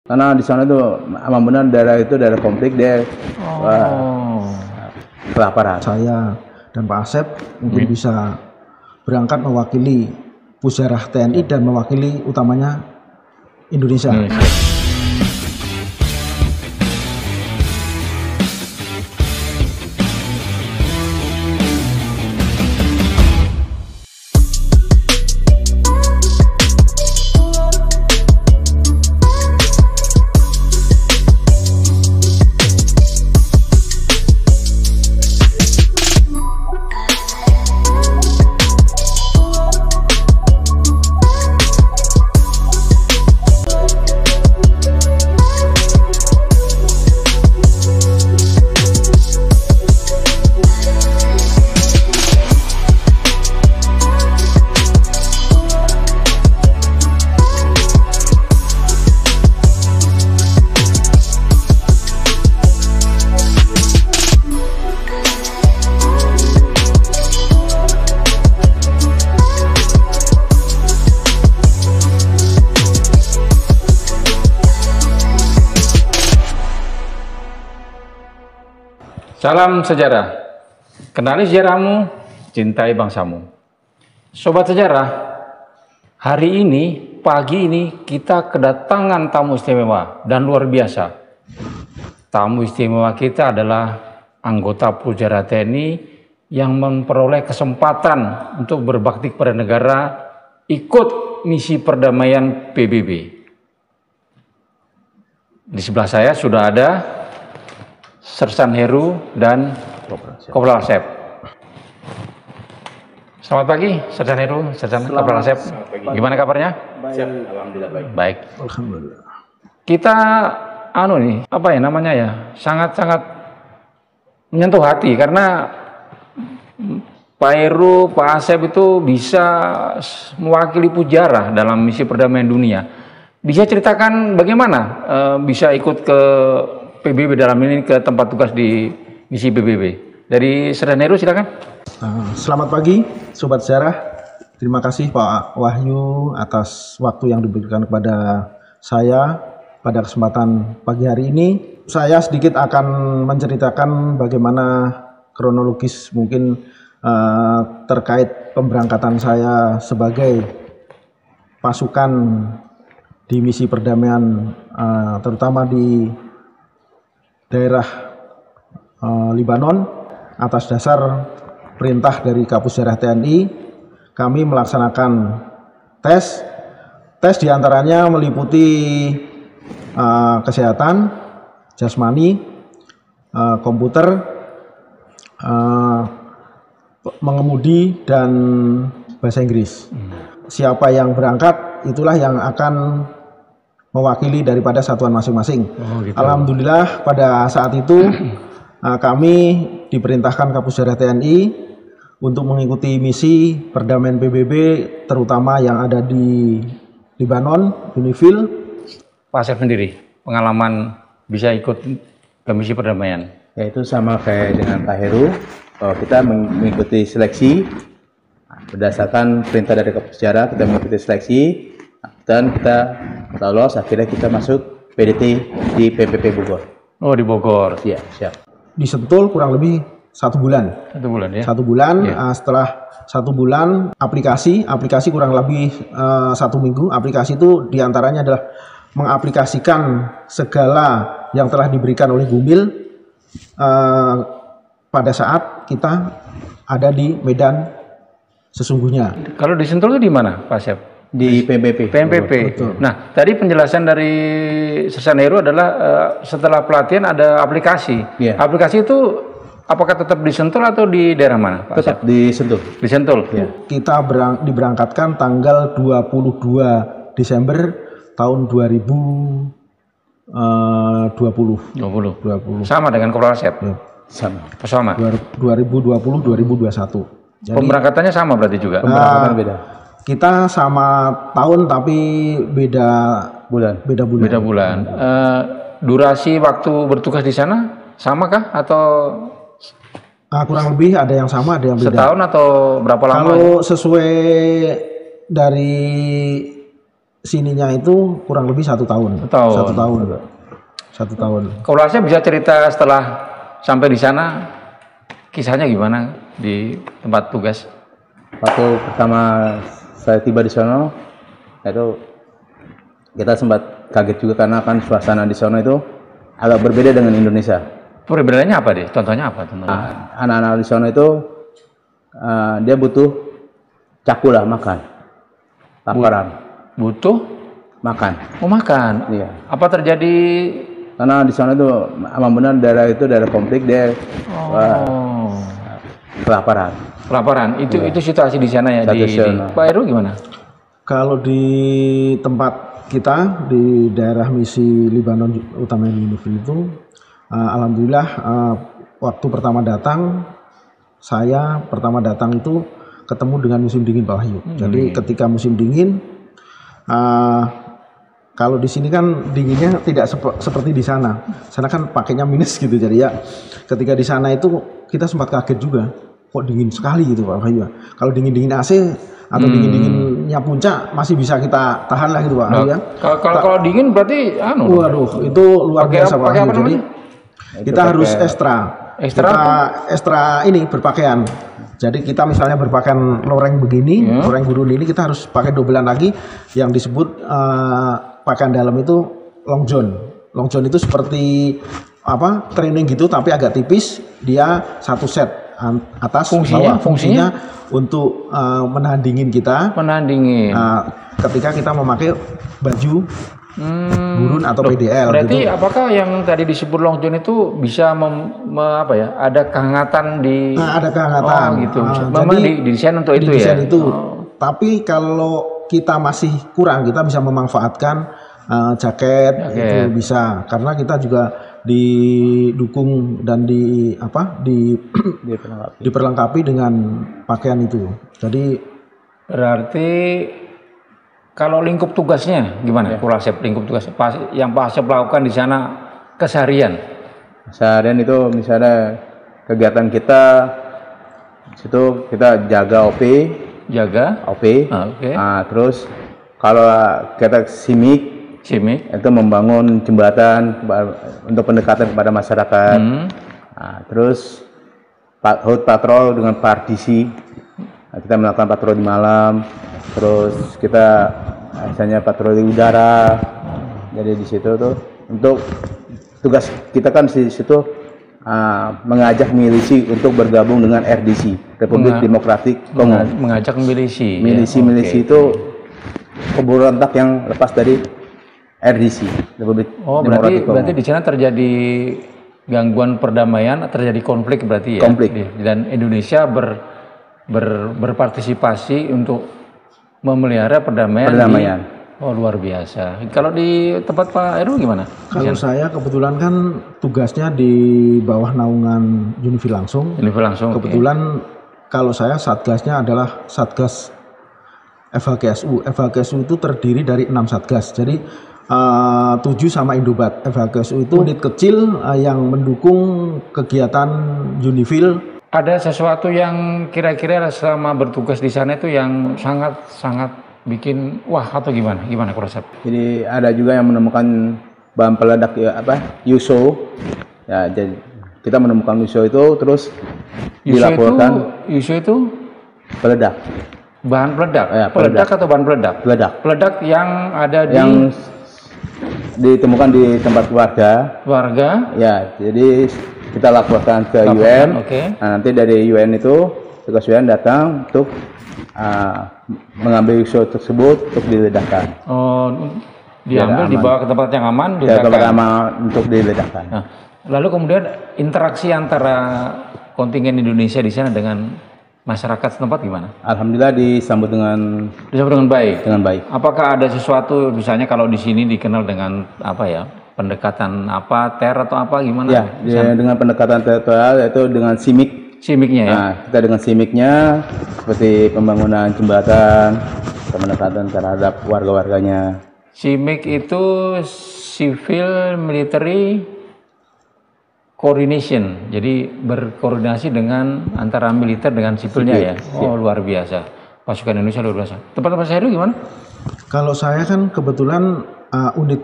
Karena di sana tuh emang benar daerah itu daerah konflik dia kelaparan. Saya dan Pak Asep mungkin bisa berangkat mewakili Pusjarah TNI dan mewakili utamanya Indonesia. Salam sejarah, kenali sejarahmu, cintai bangsamu. Sobat sejarah, hari ini, pagi ini kita kedatangan tamu istimewa dan luar biasa. Tamu istimewa kita adalah anggota Pusjarah TNI yang memperoleh kesempatan untuk berbakti kepada negara, ikut misi perdamaian PBB. Di sebelah saya sudah ada Sersan Heru dan Kopral Asep. Selamat pagi, Sersan Heru, Sersan Kopral Asep. Gimana kabarnya? Baik. Alhamdulillah baik. Baik. Alhamdulillah. Kita sangat-sangat menyentuh hati karena Pak Heru, Pak Asep itu bisa mewakili Pusjarah dalam misi perdamaian dunia. Bisa ceritakan bagaimana bisa ikut ke PBB dalam ini, ke tempat tugas di misi PBB. Dari Sersan Heru silakan. Selamat pagi Sobat Sejarah. Terima kasih Pak Wahyu atas waktu yang diberikan kepada saya pada kesempatan pagi hari ini. Saya sedikit akan menceritakan bagaimana kronologis mungkin terkait pemberangkatan saya sebagai pasukan di misi perdamaian terutama di daerah Libanon. Atas dasar perintah dari Kapusjarah TNI, kami melaksanakan tes diantaranya meliputi kesehatan, jasmani, komputer, mengemudi, dan bahasa Inggris. Siapa yang berangkat itulah yang akan mewakili daripada satuan masing-masing. Gitu. Alhamdulillah pada saat itu kami diperintahkan Kapusjarah TNI untuk mengikuti misi perdamaian PBB terutama yang ada di Libanon, Unifil. Pak Asep sendiri, pengalaman bisa ikut ke misi perdamaian? Ya itu sama kayak dengan Pak Heru, kita mengikuti seleksi berdasarkan perintah dari Kapusjarah, kita mengikuti seleksi dan kita lolos, akhirnya kita masuk PDT di PPP Bogor. Oh, di Bogor. Iya, siap. Di Sentul kurang lebih 1 bulan. 1 bulan ya? 1 bulan, ya. Setelah 1 bulan aplikasi kurang lebih 1 minggu. Aplikasi itu diantaranya adalah mengaplikasikan segala yang telah diberikan oleh Gumil pada saat kita ada di medan sesungguhnya. Kalau di Sentul itu di mana, Pak Asep? Di PMPP. Betul. Nah, tadi penjelasan dari Sersan Heru adalah setelah pelatihan ada aplikasi. Yeah. Aplikasi itu apakah tetap di Sentul atau di daerah mana, Pak? Tetap di Sentul. Di Sentul. Yeah. Kita diberangkatkan tanggal 22 Desember tahun 2020. Sama dengan Kopral Asep. Ya. Sama. 2020-2021. Jadi, pemberangkatannya sama berarti juga. Pemberangkatan beda. Kita sama tahun tapi beda bulan. Durasi waktu bertugas di sana samakah atau kurang lebih ada yang sama, ada yang beda. Setahun atau berapa lama? Kalau sesuai dari sininya itu kurang lebih 1 tahun. 1 tahun. 1 tahun. 1 tahun. Kalau saya bisa cerita setelah sampai di sana, kisahnya gimana di tempat tugas? Waktu pertama saya tiba di sana, itu kita sempat kaget juga karena kan suasana di sana itu agak berbeda dengan Indonesia. Perbedaannya apa deh? Contohnya apa? Anak-anak di sana itu dia butuh cakula makan, laparan. Butuh Makan. mau makan. Iya. Apa terjadi? Karena di sana itu emang benar daerah itu daerah konflik, dia kelaparan. Kelaparan. Itu situasi di sana ya. Di Pak Heru gimana? Kalau di tempat kita di daerah misi Libanon utama UNIFIL itu, alhamdulillah waktu pertama datang itu ketemu dengan musim dingin Pak Wahyu. Jadi ketika musim dingin, kalau di sini kan dinginnya tidak seperti di sana. Sana kan pakainya minus gitu. Jadi ya ketika di sana itu kita sempat kaget juga. Kok dingin sekali gitu Pak Wahyu. Kalau dingin-dingin AC atau dingin-dinginnya puncak masih bisa kita tahan lah gitu Pak Wahyu ya. Kalau dingin berarti waduh, itu luar biasa Pak Wahyu. Jadi kita harus ekstra ini berpakaian. Jadi kita misalnya berpakaian loreng begini, loreng gurun ini kita harus pakai dobelan lagi yang disebut pakaian dalam itu long john. Long john itu seperti training gitu tapi agak tipis, dia 1 set atas bawah. Fungsinya untuk menahan dingin kita. Menahan dingin. Ketika kita memakai baju gurun atau PDL. Berarti gitu. Apakah yang tadi disebut long john itu bisa ada kehangatan di? Ada kehangatan. Gitu. Memang didesain untuk itu ya. Tapi kalau kita masih kurang, kita bisa memanfaatkan jaket itu bisa, karena kita juga didukung dan diperlengkapi dengan pakaian itu. Jadi berarti kalau lingkup tugasnya gimana? Kurasep lingkup tugas yang Pak Asep lakukan di sana keseharian. Keseharian itu misalnya kegiatan kita situ kita jaga OP. Terus kalau kita simik itu membangun jembatan untuk pendekatan kepada masyarakat. Terus HUT patrol dengan partisi, kita melakukan patroli malam. Terus kita misalnya patroli udara. Jadi di situ tuh untuk tugas kita kan di situ mengajak milisi untuk bergabung dengan RDC, Republik Demokratik Kongo. Mengajak milisi. Milisi itu pemberontak yang lepas dari RDC, Republik Demokratik Kongo. Berarti di sana terjadi gangguan perdamaian, terjadi konflik berarti ya. Konflik. Dan Indonesia berpartisipasi untuk memelihara perdamaian. Luar biasa. Kalau di tempat Pak Heru gimana? Kalau saya kebetulan kan tugasnya di bawah naungan UNIFIL langsung. Kebetulan kalau saya satgasnya adalah Satgas FHKSU. FHKSU itu terdiri dari 6 satgas. Jadi 7 sama Indobat. FHKSU itu unit kecil yang mendukung kegiatan UNIFIL. Ada sesuatu yang kira-kira selama bertugas di sana itu yang sangat bikin wah atau gimana Kurasep? Jadi ada juga yang menemukan bahan peledak USO. Ya, jadi kita menemukan USO itu terus dilaporkan. USO itu peledak. Bahan peledak. Ya, peledak atau bahan peledak? Peledak yang ada yang ditemukan di tempat warga. Ya, jadi kita laporkan ke UN. Nah, nanti dari UN itu tugas UN datang untuk mengambil USO tersebut untuk diledakkan. Diambil dibawa ke tempat yang aman, untuk diledakkan. Nah, lalu kemudian interaksi antara kontingen Indonesia di sana dengan masyarakat setempat gimana? Alhamdulillah disambut dengan baik. Apakah ada sesuatu misalnya kalau di sini dikenal dengan pendekatan ter atau gimana? Ya, dengan pendekatan teritorial yaitu dengan simiknya ya. Nah, kita dengan simiknya seperti pembangunan jembatan, pendekatan terhadap warga-warganya. Simik itu Civil Military Coordination, jadi berkoordinasi dengan antara militer dengan sipilnya ya. Luar biasa. Pasukan Indonesia luar biasa. Tempat-tempat saya gimana? Kalau saya kan kebetulan unit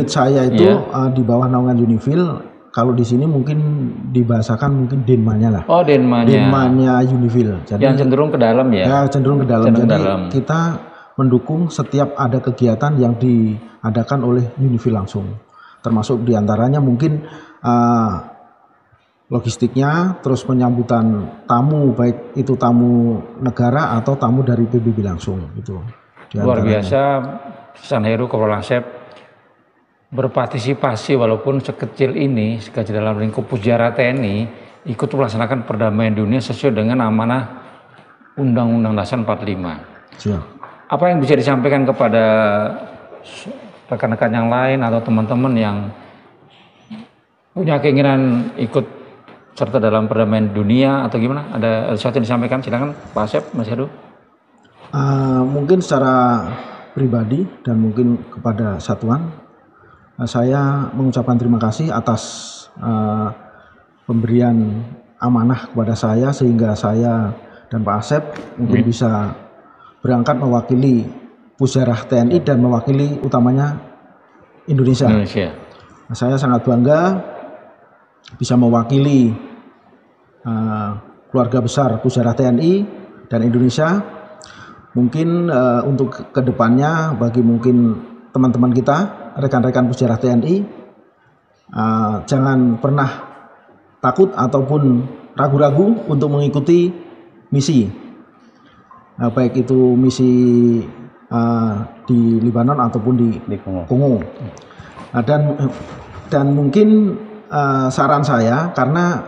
saya itu di bawah naungan Unifil. Kalau di sini mungkin dibahasakan mungkin Denmanya lah. Oh, Denmanya. Denmanya Unifil. Jadi yang cenderung ke dalam ya. Ya, cenderung ke dalam. Jadi kita mendukung setiap ada kegiatan yang diadakan oleh Unifil langsung. Termasuk diantaranya mungkin logistiknya, terus penyambutan tamu, baik itu tamu negara atau tamu dari PBB langsung. Gitu. Luar biasa, San Heru Kopral Asep berpartisipasi walaupun sekecil ini, sekecil dalam lingkup Pujara TNI, ikut melaksanakan perdamaian dunia sesuai dengan amanah Undang-Undang Dasar 45. Siap. Apa yang bisa disampaikan kepada rekan-rekan yang lain atau teman-teman yang punya keinginan ikut serta dalam perdamaian dunia atau gimana? Ada sesuatu yang disampaikan? Silakan Pak Asep, Mas Heru. Mungkin secara pribadi dan mungkin kepada satuan, saya mengucapkan terima kasih atas pemberian amanah kepada saya sehingga saya dan Pak Asep mungkin bisa berangkat mewakili Pusjarah TNI dan mewakili utamanya Indonesia. Saya sangat bangga bisa mewakili keluarga besar Pusjarah TNI dan Indonesia. Mungkin untuk kedepannya bagi mungkin teman-teman kita, rekan-rekan Pusjarah TNI, jangan pernah takut ataupun ragu-ragu untuk mengikuti misi, baik itu misi di Libanon ataupun di Kongo. Dan mungkin saran saya, karena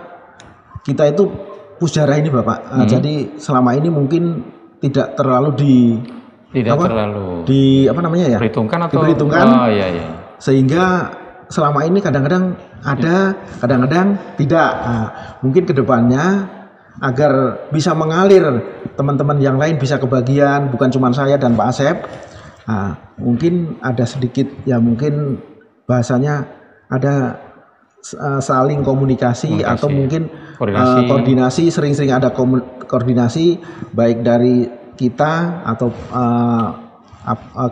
kita itu Pusjarah ini Bapak, jadi selama ini mungkin tidak terlalu diperhitungkan atau diperhitungkan, sehingga selama ini kadang-kadang ada, kadang-kadang tidak. Mungkin kedepannya agar bisa mengalir, teman-teman yang lain bisa kebagian, bukan cuma saya dan Pak Asep. Mungkin ada sedikit ya, mungkin bahasanya ada saling komunikasi atau mungkin koordinasi, sering-sering ada koordinasi baik dari kita atau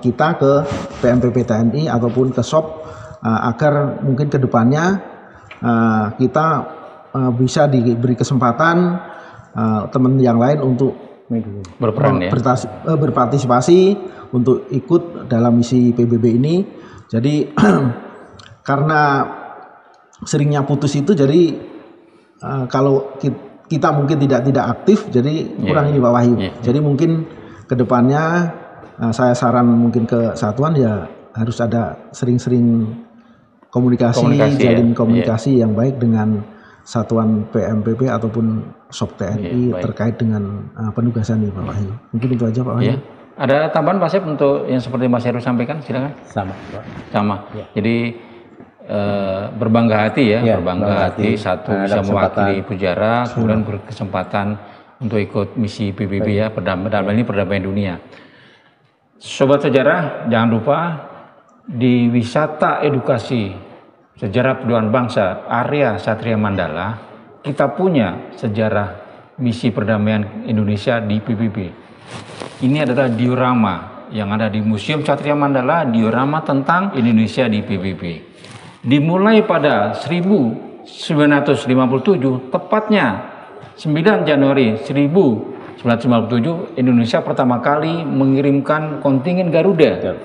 kita ke PMPP TNI ataupun ke SOP, agar mungkin kedepannya kita bisa diberi kesempatan teman yang lain untuk berperan, berpartisipasi untuk ikut dalam misi PBB ini. Jadi karena seringnya putus itu, jadi kalau kita mungkin tidak aktif, jadi kurang ini Pak Wahyu. Jadi mungkin kedepannya saya saran mungkin ke satuan ya harus ada sering-sering komunikasi jalin komunikasi yang baik dengan satuan PMPP ataupun SOP TNI terkait dengan penugasan ini Pak Wahyu. Mungkin itu aja Pak Wahyu. Ada tambahan Pak Asep untuk yang seperti Mas Heru sampaikan, silakan. Sama. Jadi berbangga hati berbangga hati satu bisa mewakili Pujara, kemudian berkesempatan untuk ikut misi PBB perdamaian dunia. Sobat sejarah, jangan lupa di wisata edukasi sejarah perjuangan bangsa area Satria Mandala, kita punya sejarah misi perdamaian Indonesia di PBB. Ini adalah diorama yang ada di Museum Satria Mandala, diorama tentang Indonesia di PBB. Dimulai pada 1957, tepatnya 9 Januari 1957, Indonesia pertama kali mengirimkan kontingen Garuda.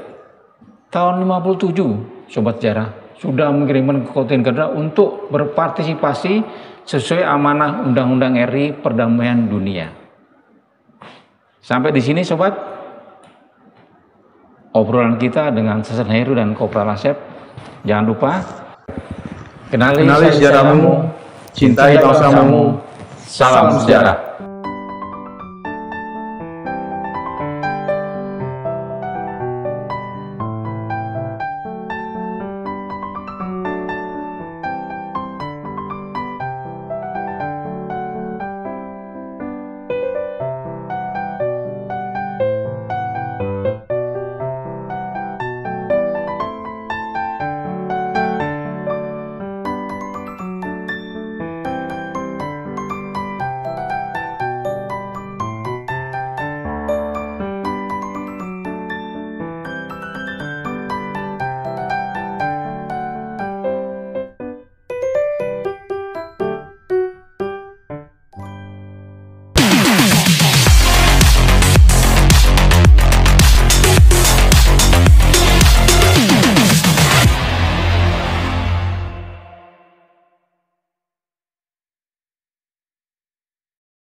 Tahun 57, Sobat Sejarah, sudah mengirimkan kontingen Garuda untuk berpartisipasi sesuai amanah Undang-Undang RI Perdamaian Dunia. Sampai di sini Sobat, obrolan kita dengan San Heru dan Kopral Asep. Jangan lupa kenali sejarahmu, cintai bangsamu, salam sejarah.